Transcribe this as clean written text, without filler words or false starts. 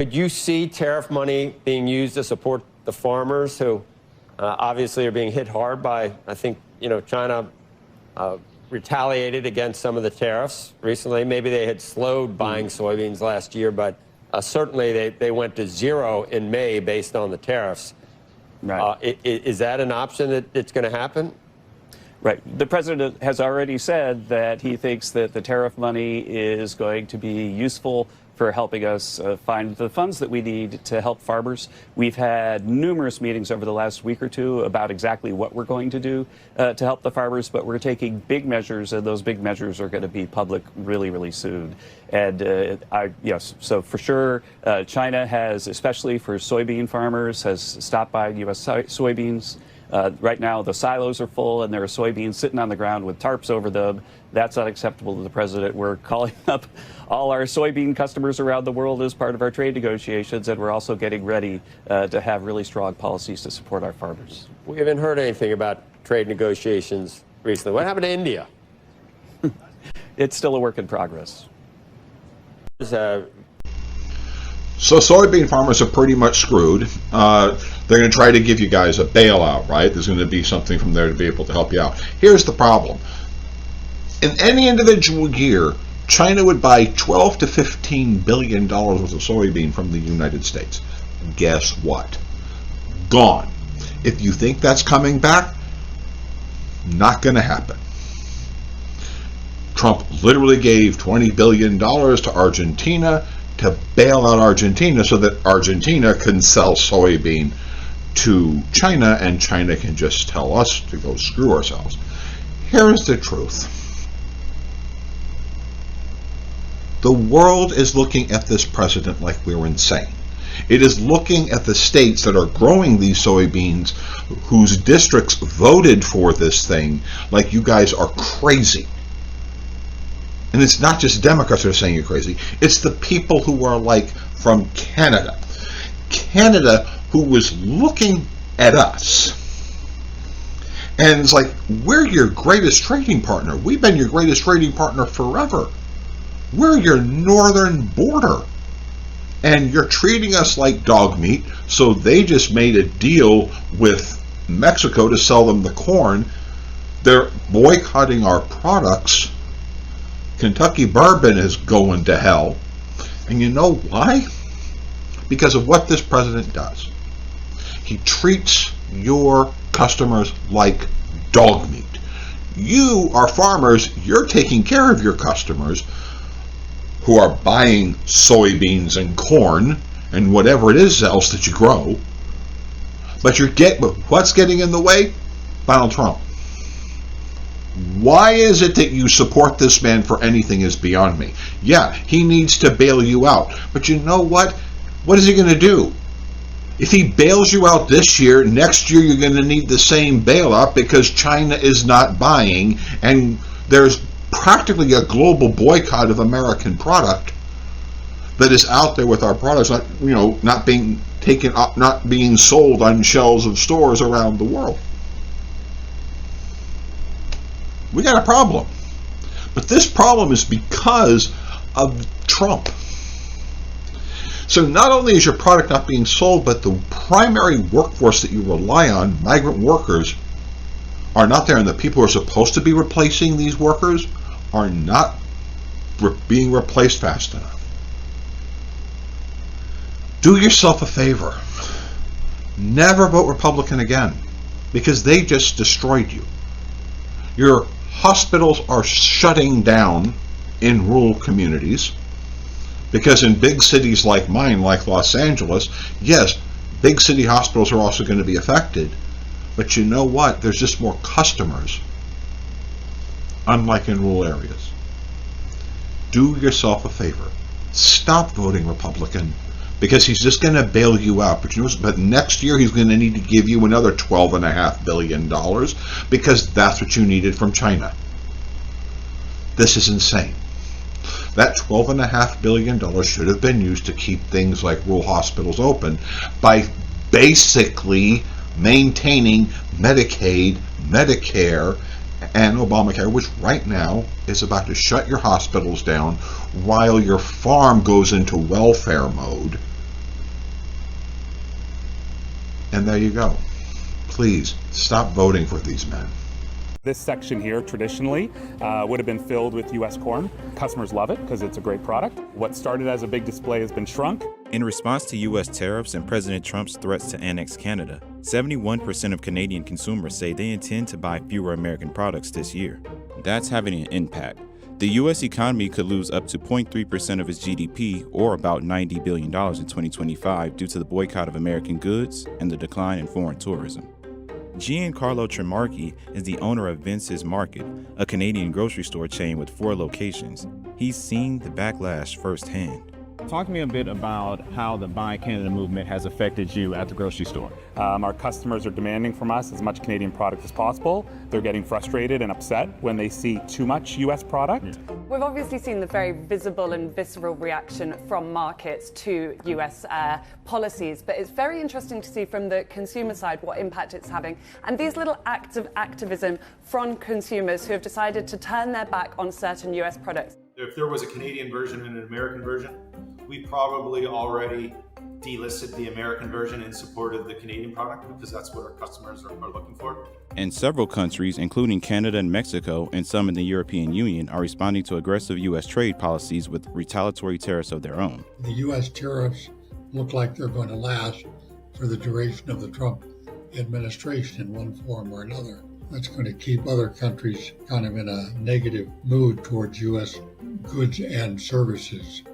Could you see tariff money being used to support the farmers who obviously are being hit hard by, I think, China retaliated against some of the tariffs recently? Maybe they had slowed buying soybeans last year, but certainly they went to zero in May based on the tariffs. Right. Is that an option that it's going to happen? Right. The president has already said that he thinks that the tariff money is going to be useful for helping us find the funds that we need to help farmers. We've had numerous meetings over the last week or two about exactly what we're going to do to help the farmers, but we're taking big measures, and those big measures are going to be public really, really soon. And yes, so for sure, China has, especially for soybean farmers, has stopped buying U.S. soybeans. Right now, the silos are full, and there are soybeans sitting on the ground with tarps over them. That's unacceptable to the president. We're calling up all our soybean customers around the world as part of our trade negotiations, and we're also getting ready to have really strong policies to support our farmers. We haven't heard anything about trade negotiations recently. What happened to India? It's still a work in progress. So soybean farmers are pretty much screwed. They're going to try to give you guys a bailout, right? There's going to be something from there to be able to help you out. Here's the problem. In any individual year, China would buy $12 to $15 billion worth of soybean from the United States. Guess what? Gone. If you think that's coming back, not going to happen. Trump literally gave $20 billion to Argentina to bail out Argentina so that Argentina can sell soybean to China and China can just tell us to go screw ourselves. Here's the truth. The world is looking at this president like we're insane. It is looking at the states that are growing these soybeans, whose districts voted for this thing, like you guys are crazy. And it's not just Democrats that are saying you're crazy. It's the people who are like from Canada. Canada, who was looking at us. And it's like, we're your greatest trading partner. We've been your greatest trading partner forever. We're your northern border. And you're treating us like dog meat. So they just made a deal with Mexico to sell them the corn. They're boycotting our products. Kentucky bourbon is going to hell. And you know why? Because of what this president does. He treats your customers like dog meat. You are farmers, you're taking care of your customers who are buying soybeans and corn and whatever it is else that you grow. But what's getting in the way? Donald Trump. Why is it that you support this man for anything is beyond me? Yeah, he needs to bail you out. But you know what? What is he going to do? If he bails you out this year, next year you're going to need the same bailout because China is not buying, and there's practically a global boycott of American product that is out there with our products not being taken up, not being sold on shelves of stores around the world. We got a problem. But this problem is because of Trump. So not only is your product not being sold, but the primary workforce that you rely on, migrant workers, are not there. And the people who are supposed to be replacing these workers are not being replaced fast enough. Do yourself a favor. Never vote Republican again, because they just destroyed you. Your hospitals are shutting down in rural communities because in big cities like mine, like Los Angeles, yes, big city hospitals are also going to be affected. But you know what? There's just more customers, unlike in rural areas. Do yourself a favor. Stop voting Republican because he's just going to bail you out. But next year he's going to need to give you another $12.5 billion because that's what you needed from China. This is insane. That $12.5 billion should have been used to keep things like rural hospitals open by basically maintaining Medicaid, Medicare, and Obamacare, which right now is about to shut your hospitals down while your farm goes into welfare mode And there you go. Please stop voting for these men. This section here traditionally would have been filled with U.S. corn. Customers love it because it's a great product. What started as a big display has been shrunk. In response to U.S. tariffs and President Trump's threats to annex Canada, 71% of Canadian consumers say they intend to buy fewer American products this year. That's having an impact. The U.S. economy could lose up to 0.3% of its GDP, or about $90 billion in 2025, due to the boycott of American goods and the decline in foreign tourism. Giancarlo Tremarchi is the owner of Vince's Market, a Canadian grocery store chain with 4 locations. He's seen the backlash firsthand. Talk to me a bit about how the Buy Canada movement has affected you at the grocery store. Our customers are demanding from us as much Canadian product as possible. They're getting frustrated and upset when they see too much U.S. product. We've obviously seen the very visible and visceral reaction from markets to US policies, but it's very interesting to see from the consumer side what impact it's having. And these little acts of activism from consumers who have decided to turn their back on certain US products. If there was a Canadian version and an American version, we probably already delisted the American version and supported the Canadian product because that's what our customers are looking for. And several countries, including Canada and Mexico and some in the European Union, are responding to aggressive U.S. trade policies with retaliatory tariffs of their own. The U.S. tariffs look like they're going to last for the duration of the Trump administration in one form or another. That's going to keep other countries kind of in a negative mood towards U.S. goods and services.